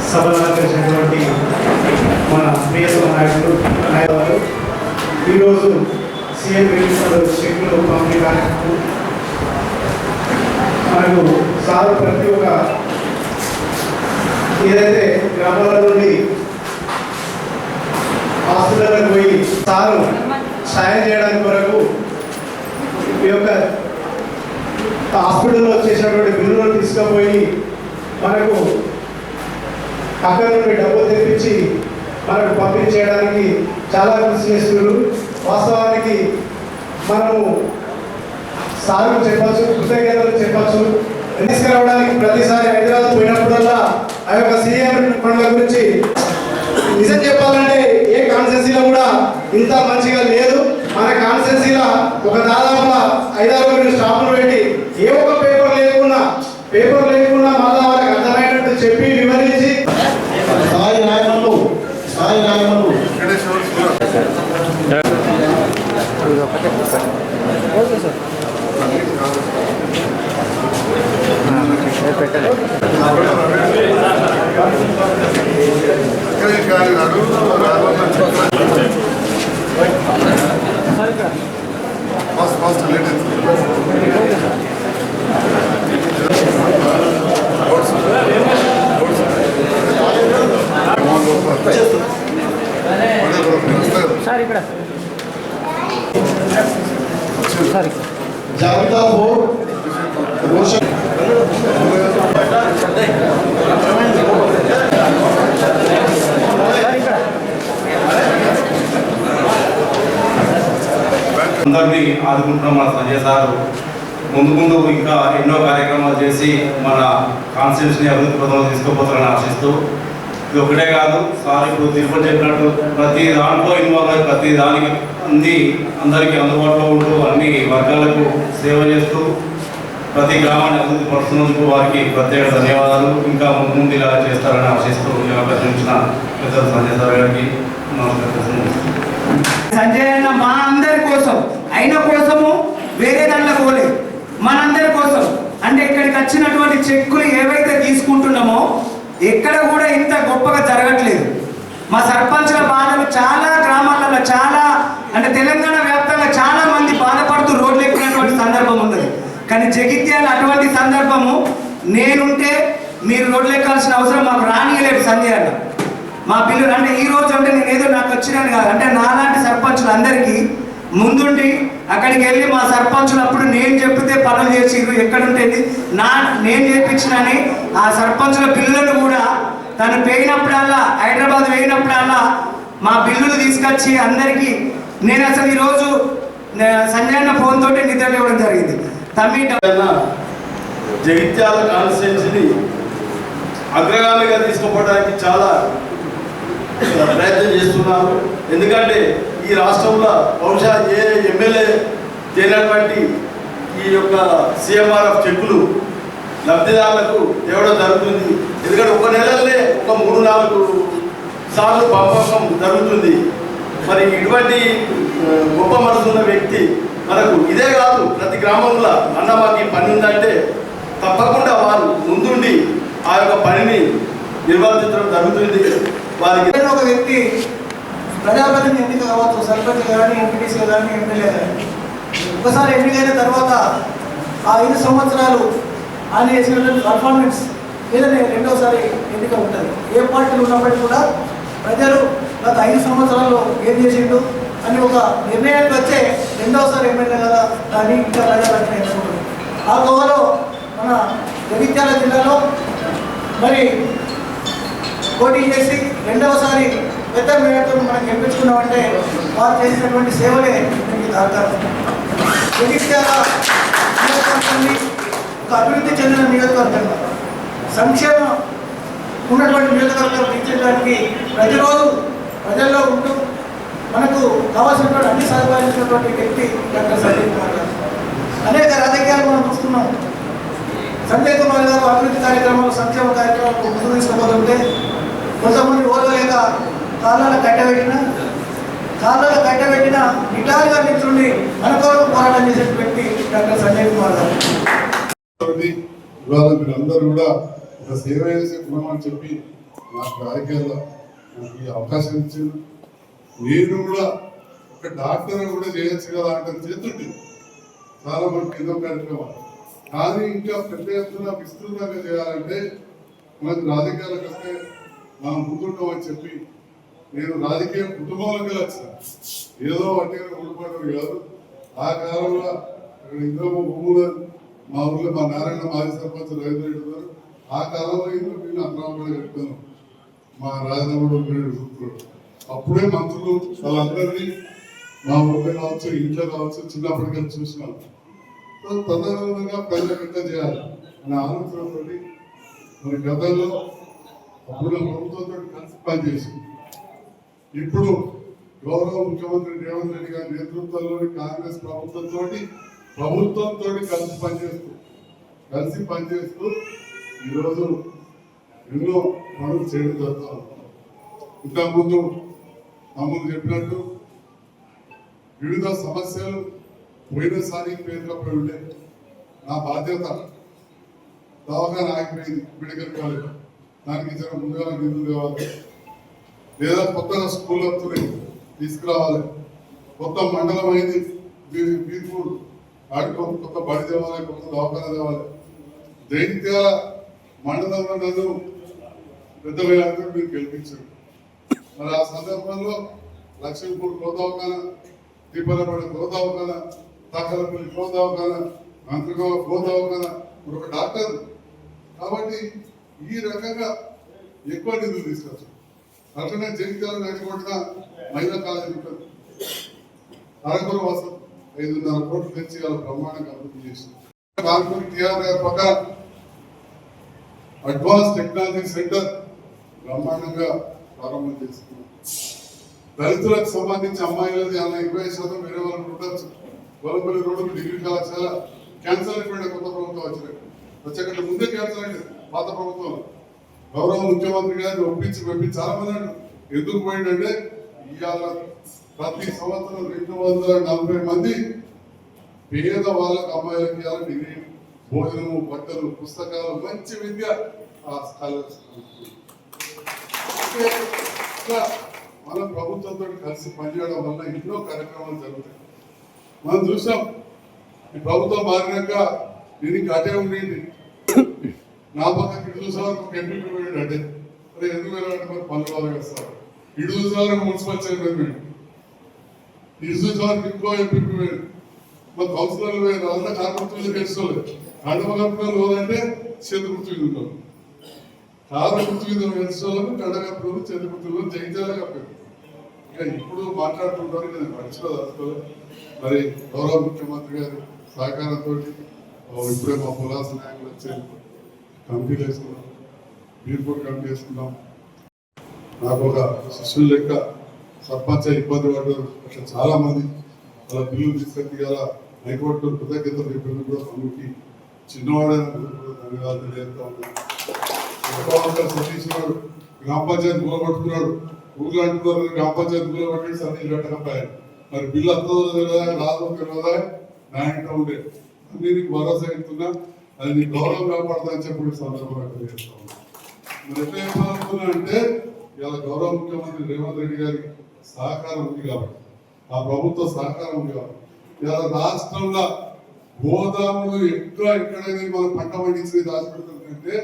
సభలో అలంకరించినటువంటి మన ప్రియతమ నాయకులు ఈరోజు సీఎం చెక్కులు పంపిణీ కార్యక్రమం మనకు సార్ ప్రతి ఒక్క ఏదైతే గ్రామాల నుండి హాస్పిటల్కి పోయి సారు సాయం చేయడానికి కొరకు ఈ యొక్క హాస్పిటల్లో చేసినటువంటి బిల్లులను తీసుకుపోయి మనకు అక్కడ నుండి డబ్బులు తెప్పించి మనకు పంపిణీ చేయడానికి చాలా కృషి చేస్తున్నారు. వాస్తవానికి మనము సార్లు చెప్పచ్చు, కృతజ్ఞతలు చెప్పచ్చు. తీసుకురావడానికి ప్రతిసారి హైదరాబాద్ పోయినప్పుడల్లా ఆ యొక్క సీఎం పనుల గురించి నిజం చెప్పాలంటే ఏ కాన్స్టిట్యున్సీలో కూడా ఇంత మంచిగా లేదు. మన కాన్స్టిట్యున్సీలో ఒక దాదాపుగా 5-6 స్టాఫ్లు పెట్టి ఏ ఒక్క పేపర్ లేకున్నా మళ్ళా వాళ్ళకి అర్థమయ్యేటట్టు చెప్పి వివరించి స్థాయి నాయకులు జాబితా అందరినీ ఆదుకుంటున్న మన సంజయ్ సార్ ముందు ఇంకా ఎన్నో కార్యక్రమాలు చేసి మన కాన్స్టిట్యూన్సీని అభివృద్ధి పథంలో తీసుకుపోతారని ఆశిస్తూ ఇది ఒకటే కాదు, సార్ ఇప్పుడు తిరుపతి చెప్పినట్టు ప్రతి దాంట్లో ఇన్వాల్వ్ అయ్యి ప్రతి దానికి అందరికీ అందుబాటులో ఉంటూ అన్ని వర్గాలకు సేవ చేస్తూ ప్రతి గ్రామాన్ని అభివృద్ధి పరుస్తున్నందుకు వారికి ప్రత్యేక ధన్యవాదాలు. ఇంకా ముందు ఇలా చేస్తారని ఆశిస్తూ ఈ అవకాశం ఇచ్చిన పెద్దలు సంజయ్ సార్ గారికి నమస్కారం. సంజయ్ అన్న మా అందరి కోసం, అయిన కోసము వేరే దాంట్లో పోలేదు, మనందరి కోసం. అంటే ఇక్కడికి వచ్చినటువంటి చెక్కులు ఏవైతే తీసుకుంటున్నామో ఎక్కడ కూడా ఇంత గొప్పగా జరగట్లేదు. మా సర్పంచ్ల బాధలు చాలా గ్రామాలలో అంటే తెలంగాణ వ్యాప్తంగా చాలా మంది బాధపడుతూ రోడ్లు ఎక్కినటువంటి సందర్భం ఉన్నది. కానీ జగిత్యాల అటువంటి సందర్భము నేనుంటే మీరు రోడ్లు ఎక్కాల్సిన అవసరం మాకు రానియలేదు సంజయ్ అన్న. మా పిల్లలు అంటే ఈ రోజు అంటే నేను ఏదో నాకు వచ్చినాను కాదు, అంటే నాలాంటి సర్పంచులు అందరికీ ముందుండి అక్కడికి వెళ్ళి మా సర్పంచులు అప్పుడు నేను చెప్తే పనులు చేసి ఎక్కడుంటేది నేను చేయించినని ఆ సర్పంచుల బిల్లులను కూడా తను పోయినప్పుడల్లా హైదరాబాద్ పోయినప్పుడల్లా మా బిల్లులు తీసుకొచ్చి అందరికీ నేను అసలు ఈరోజు సంజయ్ అన్న ఫోన్ తోటి నిద్ర ఇవ్వడం జరిగింది. జగిత్యాల కాన్స్టిట్యున్సీని అగ్రగామిగా తీసుకుపోవడానికి చాలా ప్రయత్నం చేస్తున్నారు. ఎందుకంటే ఈ రాష్ట్రంలో బహుశా ఏ ఎమ్మెల్యే చేయనటువంటి ఈ యొక్క CMRF చెక్కులు లబ్ధిదారులకు తేవడం జరుగుతుంది. ఎందుకంటే ఒక నెలలనే ఒక 3-4 సార్లు పంపకం జరుగుతుంది. మరి ఇటువంటి గొప్ప మనసున్న వ్యక్తి మనకు ఇదే కాదు, ప్రతి గ్రామంలో అన్న మాకు ఈ పని ఉందంటే తప్పకుండా వారు ముందుండి ఆ యొక్క పనిని నిర్వర్తించడం జరుగుతుంది. వారికి ఒక వ్యక్తి ప్రజాప్రతినిధి ఎన్నిక కావచ్చు, సర్పంచ్ కానీ ఎంపీటీసీ కానీ ఎమ్మెల్యే కానీ ఒకసారి ఎన్నికైన తర్వాత ఆ 5 సంవత్సరాలు ఆయన చేసినటువంటి పర్ఫార్మెన్స్ మీదనే రెండోసారి ఎన్నిక ఉంటుంది. ఏ పార్టీలు ఉన్నప్పటికీ కూడా ప్రజలు గత 5 సంవత్సరాల్లో ఏం చేసిండు అని ఒక నిర్ణయానికి వచ్చే రెండోసారి ఎమ్మెల్యే కదా దాన్ని ఇంకా ప్రజాప్రతినిధి ఎన్నుకుంటుంది. ఆ గోవలో మన జగిత్యాల జిల్లాలో మరి పోటీ చేసి రెండవసారి పెద్ద మేరతో మనం గెలిపించుకున్నామంటే వారు చేసినటువంటి సేవలే దీనికి దాఖలు. జగిత్యాల నియోజకవర్గాన్ని ఒక అభివృద్ధి చెందిన నియోజకవర్గంగా సంక్షేమం ఉన్నటువంటి నియోజకవర్గం తీర్చడానికి ప్రతిరోజు ప్రజల్లో ఉంటూ మనకు కావాల్సినటువంటి అన్ని సదుపాయాలు ఇచ్చినటువంటి వ్యక్తి డాక్టర్ సంజయ్ కుమార్ గారు. అనేక రాజకీయాలు మనం చూస్తున్నాం. సంజయ్ కుమార్ గారు అభివృద్ధి కార్యక్రమాలు, సంక్షేమ కార్యక్రమాలు ముందు తీసుకుపోతుంటే కొంతమంది ఓర్వలేక కాళ్ళలో కట్టబెట్టిన నిటారుగా నిల్చుండి మన కొరకు పోరాటం చేసే వ్యక్తి డాక్టర్ సంజయ్ కుమార్ గారు. కాబట్టి ఇవాళ మీరందరూ కూడా ఒక సేవ చేసే గుణం అని చెప్పి నాకు రాజకీయాల్లో నాకు ఈ అవకాశం ఇచ్చింది. నేను కూడా ఒక డాక్టర్ కూడా చేయొచ్చు కదా అంటే చేస్తుంటే చాలా మంది ఎన్నో కార్యక్రమాలు, కానీ ఇంకా పెద్ద ఎత్తున విస్తృతంగా చేయాలంటే మనకు రాజకీయాలకు వస్తే మనం ముందుంటామని చెప్పి నేను రాజకీయ కుటుంబంలోకి వచ్చిన, ఏదో వాటిగా ఉండిపోవడం కాదు. ఆ కాలంలో అక్కడ ఇంద్రమ భూములు మా ఊళ్ళో మా నారాయణ మాజీ సర్పంచ్ రవీంద్ర రెడ్డి గారు ఆ కాలంలో నేను అక్రమం కూడా చెప్తాను. మా రాజధాని చూస్తున్నాడు అప్పుడే మంత్రులు వాళ్ళందరినీ మా ఊళ్ళో కావచ్చు, ఇంట్లో కావచ్చు, చిన్నప్పటికీ చూసినాం. తదనుగుణంగా ప్రజలకంతా చేయాలి అనే ఆలోచనతో మన గతంలో అప్పుడు ప్రభుత్వంతో కలిసి పనిచేసి ఇప్పుడు గౌరవ ముఖ్యమంత్రి రేవంత్ రెడ్డి గారి నేతృత్వంలోని కాంగ్రెస్ ప్రభుత్వంతో కలిసి పనిచేస్తూ ఈరోజు ఎన్నో పనులు చేయడం జరుగుతాం. ఇంతకుముందు తమ్ముడు చెప్పినట్టు వివిధ సమస్యలు పోయినసారి పేరుకపోయి ఉండే నా బాధ్యత దవాఖాన ఆగిపోయింది మెడికల్ కాలేజ్, దానికి ఇచ్చిన ముందుగా నిధులు కావాలి, లేదా కొత్తగా స్కూల్ వస్తున్నాయి తీసుకురావాలి, కొత్త మండలం అయింది బీర్పూర్ ఆడుకో కొత్త బడి తేవాలి, కొత్త దవాఖాన తేవాలి. జైత్యాల మండలంలో నన్ను పెద్ద వేయాలంటే మీరు గెలిపించారు. మరి ఆ సందర్భంలో లక్ష్మీపూర్ గోదావఖాన, దీపలపడి గోదావఖాన, తాకలపల్లి గోదావఖాన, మంత్రిగోవ గోదావఖాన, ఒక డాక్టర్. కాబట్టి ఈ రకంగా ఎక్కువ నిధులు తీసుకొచ్చు. అట్లనే జగిత్యాల నడికొట్టిన మహిళా కాలేజీ ఉంటుంది, అరకుల వాసం 5.5 కోట్లు తెచ్చి వాళ్ళ బ్రహ్మాండంగా అభివృద్ధి చేసింది. కాన్పూర్ టీఆర్ పక్కన అడ్వాన్స్ టెక్నాలజీ సెంటర్ బ్రహ్మాండంగా ప్రారంభం చేసుకున్నాం. దళితులకు సంబంధించి అమ్మాయిలది అలా 20% వేరే వాళ్ళకి ఉండొచ్చు. గొల్లపల్లి రోడ్డు డిగ్రీ కళాశాల క్యాన్సర్ అయిపోయిన కొత్త ప్రభుత్వం వచ్చేకంటే ముందే క్యాన్సర్ అయింది పాత ప్రభుత్వం. గౌరవ ముఖ్యమంత్రి గారిని ఒప్పించి చాలా మంది ఎందుకు పోయిందంటే ఇవాళ ప్రతి సంవత్సరం 240 మంది పేద వాళ్ళకి అమ్మాయిలకి ఇవాళ డిగ్రీ, భోజనము, బట్టలు, పుస్తకాలు, మంచి విద్య మనం ప్రభుత్వంతో కలిసి పనిచేయడం వల్ల ఎన్నో కార్యక్రమాలు జరుగుతాయి. మనం చూసాం ఈ ప్రభుత్వం మారినాక దీనికి అటే ఉండేది. నా పక్కన ఇటు చూసే వరకు ఒక ఎంపీ పోయాడు అంటే అరే ఎందుకు వెళ్ళాలంటే మరి పనులు బాగా వస్తారు. ఇటు చూసే వరకు మున్సిపల్ చైర్మన్ పోయాడు, ఇటు చూసే వరకు ఇంకో ఎంపీ పోయాడు, మా కౌన్సిలర్లు పోయారు. అంతా కార్పొరేషన్ గెలుచుకోలేదు. కండపగప్పులో లోదంటే చేతి గుర్తు ఉంటాం, కారు గుర్తు మీద గెలుచుకోవాలి, కండగప్పులు చేతి గుర్తులు జయించాలే కప్పారు. ఇక ఇప్పుడు మాట్లాడుతుంటారు, నేను మర్చిపోదలుచుకోలేదు. మరి గౌరవ ముఖ్యమంత్రి గారి సహకారంతో ఇప్పుడే మా పులాస నాయకులు వచ్చే కమిటీలు వేసుకున్నాం, బీర్పూర్ కమిటీ వేసుకున్నాం. నాకు ఒక శిష్యులు లెక్క సర్పంచ్ ఇబ్బంది పడ్డారు. అట్లా చాలా మంది వాళ్ళ బిల్లులు తీసుకెళ్తే కదా హైకోర్టు కృతజ్ఞతలు చెప్పినందుకు కూడా తమ్ముడికి చిన్నవాడైన ధన్యవాదాలు తెలియజేస్తా ఉన్నాను. సతీష్ గారు గ్రామ పంచాయతీ కూలగొట్టుకున్నాడు, ఊళ్ళో అంటున్నారు గ్రామ పంచాయతీ కూలగొట్టి సతీష్ కట్టకపోయాడు. మరి బిల్లు అంతా రాదు తెలియదా నా ఇంట్లో ఉండే నేను భరోసా ఇస్తున్నా, అది నీ గౌరవం కాపాడుతుందని చెప్పి సందర్భంగా తెలియజేస్తా ఉన్నా. మరి ఎట్లా చెప్పాలనుకున్నా అంటే ఇలా గౌరవ ముఖ్యమంత్రి రేవంత్ రెడ్డి గారి సహకారం ఉంది కాబట్టి, ఆ ప్రభుత్వ సహకారం ఉంది కాబట్టి ఇలా రాష్ట్రంలో గోదాములు ఎక్కడైనా మనం పంట పండించేది దాచిపెడుతుందంటే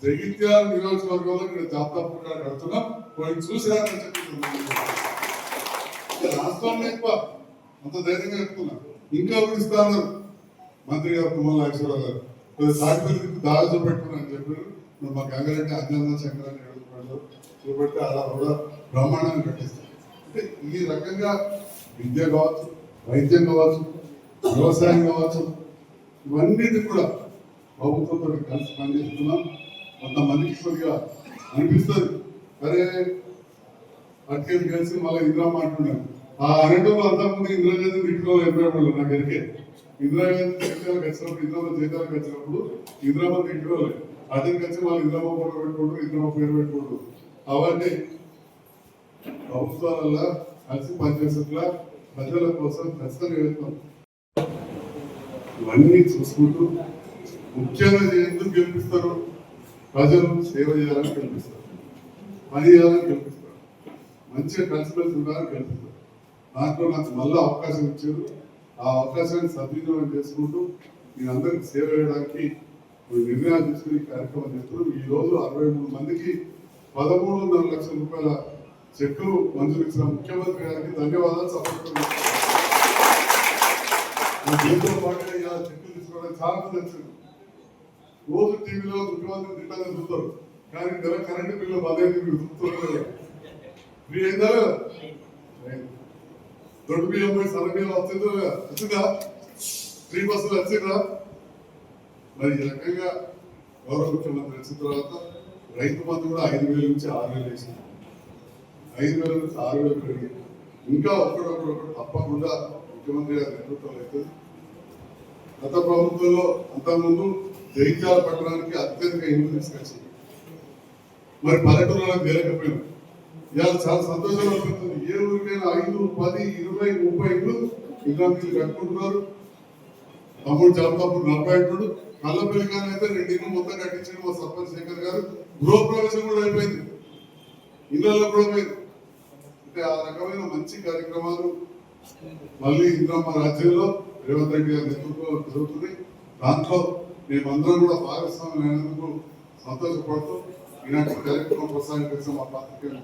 జగిత్యాల నియోజకవర్గంలో ఇక్కడ జాబితా కడుతున్నాం. పోయి చూసారని చెప్పి రాష్ట్రంలో ఎక్కువ అంత ధైర్యంగా చెప్తున్నా. ఇంకా ఇస్తాను మంత్రి గారు తుమ్మల నాగేశ్వరరావు గారు కొద్దిగా సాటిపల్లి దాగా చూపెట్టుకున్నాను చెప్పారు. మా గంగారెడ్డి అజ్ఞాన శంకరాన్ని అడుగుతున్నాడు, చూపెడితే అలా కూడా బ్రహ్మాండాన్ని కట్టిస్తారు. అంటే ఈ రకంగా విద్య కావచ్చు, వైద్యం కావచ్చు, వ్యవసాయం కావచ్చు, ఇవన్నిటి కూడా ప్రభుత్వంతో కలిసి పనిచేస్తున్నాం. కొంతమందికి కొద్దిగా అనిపిస్తుంది అరే అటుకెళ్ళి కలిసి మళ్ళీ ఇందిరామ్మ అంటున్నాను. ఆ అరటంలో అంతకుముందు ఇందిరాగాంధీ ఇంట్లో ఎదురు నాకు ఎరికే ఇందిరాగాంధీ జీతాలకు వచ్చినప్పుడు, ఇందిరామ జీతాలకు వచ్చినప్పుడు ఇందిరామ్మ ఇంట్లో అతనికి వచ్చి వాళ్ళు ఇందిరామ్మ ఫోటో పెట్టుకోవడం, ఇందిరామ్మ పేరు పెట్టుకోవడం, అవన్నీ ప్రభుత్వాలలో కలిసి పనిచేసేట్లా ప్రజల కోసం ఖచ్చితంగా వెళ్తాం. ఇవన్నీ చూసుకుంటూ ముఖ్యంగా ఎందుకు గెలిపిస్తారు? ప్రజలు సేవ చేయాలని గెలిపిస్తారు, పని చేయాలని గెలిపిస్తారు, మంచిగా కలిసిమెలిసి ఉండాలని గెలిపిస్తారు. దాంట్లో నాకు మళ్ళీ అవకాశం ఇచ్చారు. ఆ అవకాశాన్ని సద్వినియోగం చేసుకుంటూ మీరందరికీ సేవ చేయడానికి నిర్ణయాలు తీసుకుని కార్యక్రమం చేస్తున్నారు. ఈ రోజు 63 మందికి 13.5 లక్షల రూపాయల చెక్కులు మంజూరు ఇచ్చిన ముఖ్యమంత్రి గారికి ధన్యవాదాలు సమర్పిస్తున్నాను. దీంతో పాటుగా ఇలా చెక్కులు తీసుకోవడానికి చాలా మంది వచ్చింది. రోజు టీవీలో ముఖ్యమంత్రి తిట్టాలని చూస్తారు, కానీ నెల కరెంటు బిల్లు 15 చూస్తున్నారు. ఫ్రీ అయిందా? దొడ్డు బియ్యం పోయి సన్న బియ్యం వచ్చిందా? ఫ్రీ బస్సులు వచ్చిందా? మరి ఈ రకంగా గౌరవ ముఖ్యమంత్రి వచ్చిన తర్వాత రైతు బంధు కూడా 5,000 నుంచి 6,000 వేసింది. 5,000 నుంచి 6,000 పెరిగింది. ఇంకా ఒకడొకడు తప్పకుండా ముఖ్యమంత్రి గారి నేతృత్వం అవుతుంది. గత ప్రభుత్వంలో అంతకుముందు జగిత్యాల పట్టణానికి అత్యధిక ఇల్లు తీసుకొచ్చింది. మరి పల్లెటూరులకు తేలేకపోయినాం. ఇవాళ చాలా సంతోషంగా అనిపిస్తుంది. ఏ ఊరికైనా 5, 10, 20, 30 ఇల్లు ఇంకా మీరు కట్టుకుంటున్నారు. తమ్ముడు తమ్ముడు 40 అంటుడు. కళ్ళపల్లి కానీ అయితే 2 ఇల్లు మొత్తం కట్టించిన మా సర్పంచ్ శేఖర్ గారు. గృహప్రవేశం కూడా అయిపోయింది, ఇళ్లలో కూడా పోయింది. అంటే ఆ రకమైన మంచి కార్యక్రమాలు మళ్ళీ ఇంద్రమ్మ రాజ్యంలో రేవంత్ రెడ్డి గారి నేతృత్వంలో జరుగుతుంది. దాంట్లో మేమందరం కూడా భాగస్వామ్యం అయినందుకు సంతోషపడుతూ ఈనాటి కార్యక్రమం కొనసాగించిన మా పాత్రికేయులు